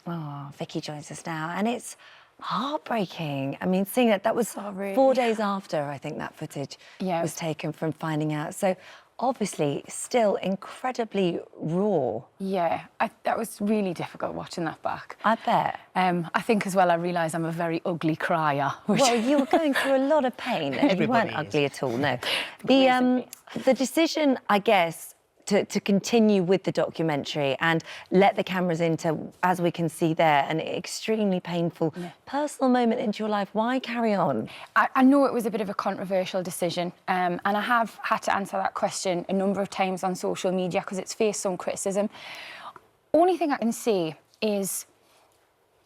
Oh, Vicky joins us now, and it's heartbreaking. I mean, seeing that was Sorry. 4 days after, I think, that footage was taken from finding out. So, obviously, still incredibly raw. Yeah, that was really difficult watching that back. I bet. I think as well, I realise I'm a very ugly crier. Well, you were going through a lot of pain, and you weren't ugly at all, no. The decision, I guess, to continue with the documentary and let the cameras into, as we can see there, an extremely painful personal moment into your life. Why carry on? I know it was a bit of a controversial decision, and I have had to answer that question a number of times on social media because it's faced some criticism. Only thing I can say is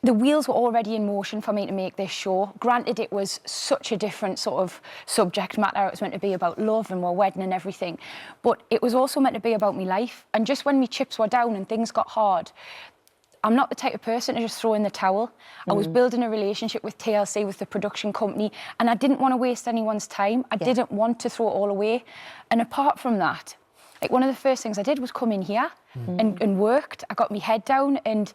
the wheels were already in motion for me to make this show. Granted, it was such a different sort of subject matter. It was meant to be about love and my wedding and everything. But it was also meant to be about my life. And just when my chips were down and things got hard, I'm not the type of person to just throw in the towel. I was building a relationship with TLC, with the production company, and I didn't want to waste anyone's time. I didn't want to throw it all away. And apart from that, like, one of the first things I did was come in here and worked. I got my head down and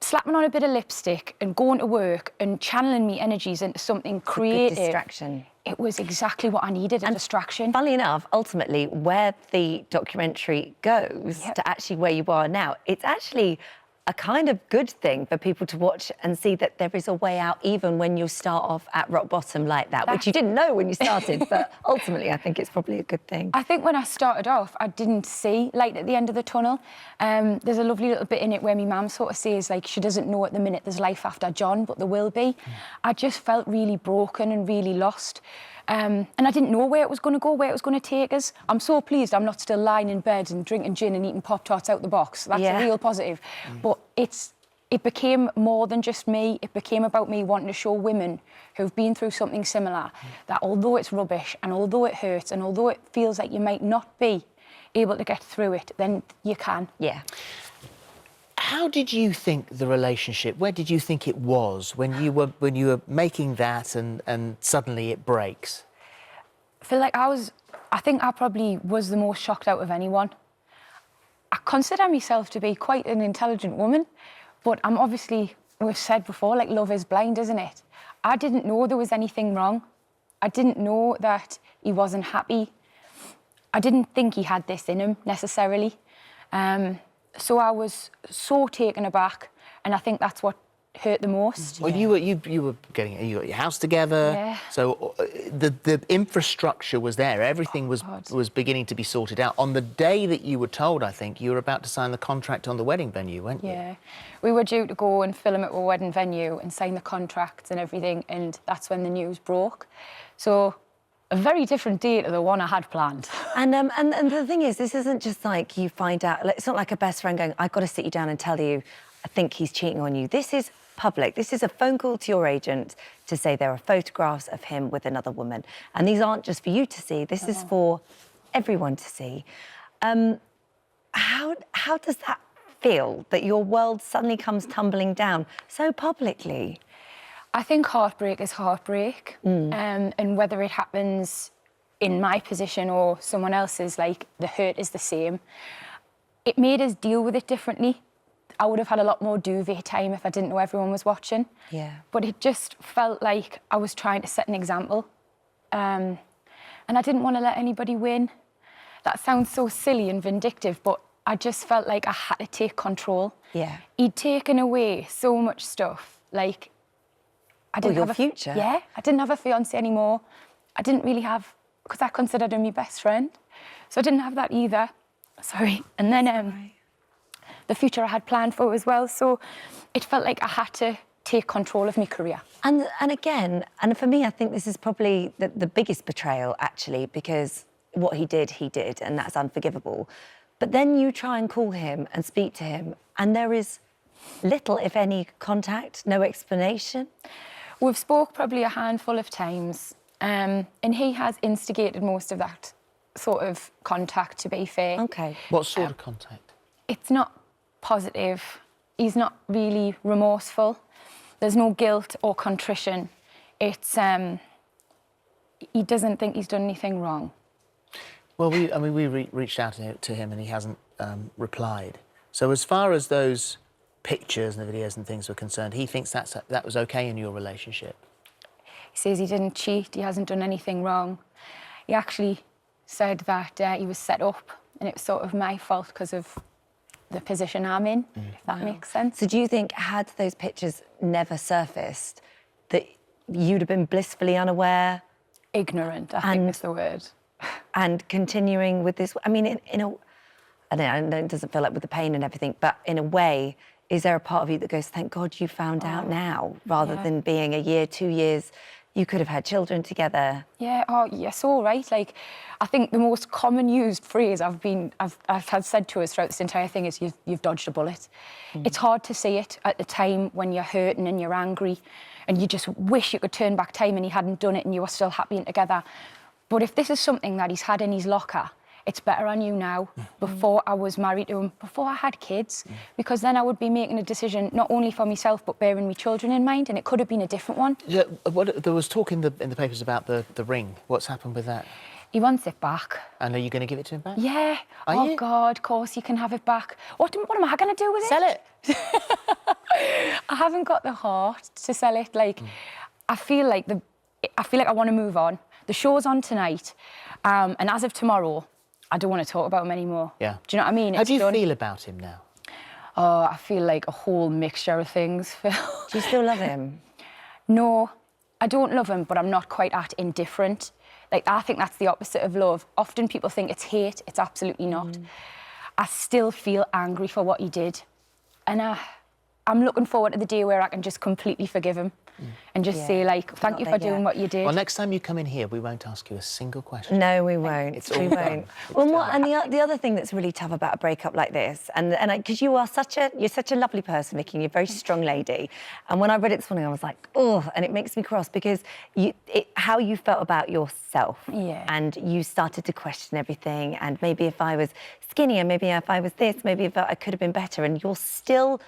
slapping on a bit of lipstick and going to work and channeling me energies into something creative. A good distraction. It was exactly what I needed, a distraction. Funnily enough, ultimately, where the documentary goes to actually where you are now, it's actually a kind of good thing for people to watch and see that there is a way out even when you start off at rock bottom like that, which you didn't know when you started, but ultimately I think it's probably a good thing. I think when I started off, I didn't see light at the end of the tunnel. There's a lovely little bit in it where my mum sort of says, like, she doesn't know at the minute there's life after John, but there will be. I just felt really broken and really lost. And I didn't know where it was going to go, where it was going to take us. I'm so pleased I'm not still lying in bed and drinking gin and eating Pop-Tarts out the box. That's a real positive. But it became more than just me. It became about me wanting to show women who've been through something similar that although it's rubbish and although it hurts and although it feels like you might not be able to get through it, then you can. Yeah. How did you think the relationship, where did you think it was when you were making that and suddenly it breaks? I feel like I think I probably was the most shocked out of anyone. I consider myself to be quite an intelligent woman, but I'm obviously, we've said before, like, love is blind, isn't it? I didn't know there was anything wrong. I didn't know that he wasn't happy. I didn't think he had this in him necessarily. So I was so taken aback, and I think that's what hurt the most. Well, you were getting your house together, so the infrastructure was there. Everything was beginning to be sorted out. On the day that you were told, I think, you were about to sign the contract on the wedding venue, weren't you? Yeah, we were due to go and film at a wedding venue and sign the contracts and everything, and that's when the news broke. So a very different day to the one I had planned. And the thing is, this isn't just like you find out, it's not like a best friend going, I've got to sit you down and tell you, I think he's cheating on you. This is public. This is a phone call to your agent to say there are photographs of him with another woman. And these aren't just for you to see, this is for everyone to see. How does that feel, that your world suddenly comes tumbling down so publicly? I think heartbreak is heartbreak, and whether it happens in my position or someone else's, like, the hurt is the same. It made us deal with it differently. I would have had a lot more duvet time if I didn't know everyone was watching. Yeah. But it just felt like I was trying to set an example, and I didn't want to let anybody win. That sounds so silly and vindictive, but I just felt like I had to take control. Yeah. He'd taken away so much stuff, like, I didn't have a future. Yeah, I didn't have a fiancé anymore. I didn't really have, because I considered him my best friend. So I didn't have that either. Sorry. And then the future I had planned for as well. So it felt like I had to take control of my career. And again, and for me, I think this is probably the biggest betrayal, actually, because what he did, and that's unforgivable. But then you try and call him and speak to him, and there is little, if any, contact, no explanation. We've spoke probably a handful of times, and he has instigated most of that sort of contact, to be fair. Okay. What sort of contact? It's not positive. He's not really remorseful. There's no guilt or contrition. It's, he doesn't think he's done anything wrong. Well, we reached out to him and he hasn't replied. So as far as those pictures and the videos and things were concerned, he thinks that was okay in your relationship. He says he didn't cheat, he hasn't done anything wrong. He actually said that he was set up and it was sort of my fault because of the position I'm in, if that makes sense. So do you think, had those pictures never surfaced, that you'd have been blissfully unaware? Ignorant, I think is the word. And continuing with this, I mean, I know it doesn't feel like with the pain and everything, but in a way, is there a part of you that goes, thank God you found out now, rather than being a year, 2 years, you could have had children together? Yeah, oh, yes, all right. Like, I think the most common used phrase I've had said to us throughout this entire thing is you've dodged a bullet. It's hard to see it at the time when you're hurting and you're angry and you just wish you could turn back time and he hadn't done it and you were still happy and together. But if this is something that he's had in his locker, it's better I knew now, before I was married to him, before I had kids, because then I would be making a decision not only for myself, but bearing my children in mind, and it could have been a different one. Yeah, there was talk in the papers about the ring. What's happened with that? He wants it back. And are you going to give it to him back? Yeah. Are you? God, of course you can have it back. What am I going to do with it? Sell it. I haven't got the heart to sell it. Like, I feel like I want to move on. The show's on tonight, and as of tomorrow, I don't want to talk about him anymore. Yeah. Do you know what I mean? How do you feel about him now? Oh, I feel like a whole mixture of things, Phil. Do you still love him? No, I don't love him, but I'm not quite at indifferent. Like, I think that's the opposite of love. Often people think it's hate. It's absolutely not. I still feel angry for what he did. And I'm looking forward to the day where I can just completely forgive him and just say, like, thank you for doing what you did. Well, next time you come in here, we won't ask you a single question. No, we won't. We won't. Well, and the other thing that's really tough about a breakup like this, and because you're such a lovely person, Vicky, and you're a very strong lady. And when I read it this morning, I was like, oh, and it makes me cross because how you felt about yourself. Yeah. And you started to question everything. And maybe if I was skinnier, maybe if I was this, maybe if I could have been better. And you're still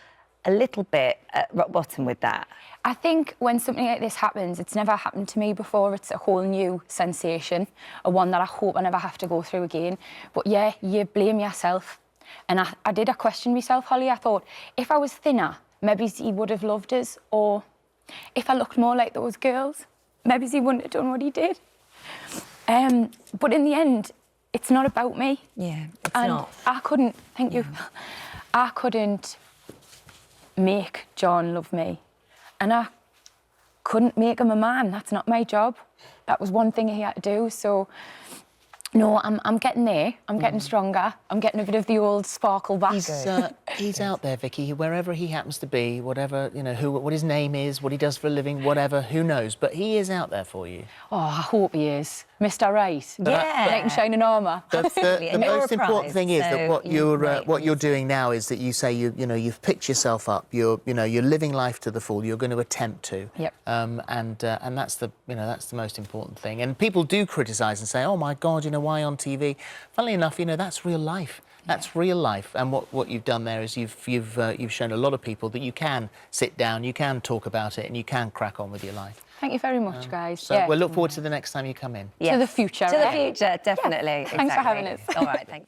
a little bit at rock bottom with that. I think when something like this happens, it's never happened to me before. It's a whole new sensation, a one that I hope I never have to go through again. But yeah, you blame yourself. And I did question myself, Holly. I thought, if I was thinner, maybe he would have loved us. Or if I looked more like those girls, maybe he wouldn't have done what he did. But in the end, it's not about me. Yeah, it's not. I couldn't, thank you, I couldn't make John love me. And I couldn't make him a man. That's not my job. That was one thing he had to do. So, no, I'm getting there. I'm getting stronger. I'm getting a bit of the old sparkle back. He's out there, Vicky, wherever he happens to be, whatever, you know, what his name is, what he does for a living, whatever, who knows. But he is out there for you. Oh, I hope he is. Mr. Right. Knight in shining armour. The most important thing is that what you're doing now is that you say you've picked yourself up. You're living life to the full. You're going to attempt to. Yep. And that's the most important thing. And people do criticise and say, oh my God, why on TV? Funnily enough, that's real life. That's real life. And what you've done there is you've shown a lot of people that you can sit down, you can talk about it, and you can crack on with your life. Thank you very much, guys. So we'll look forward to the next time you come in. To the future. To the future, definitely. Yeah. Thanks for having us. All right, thanks.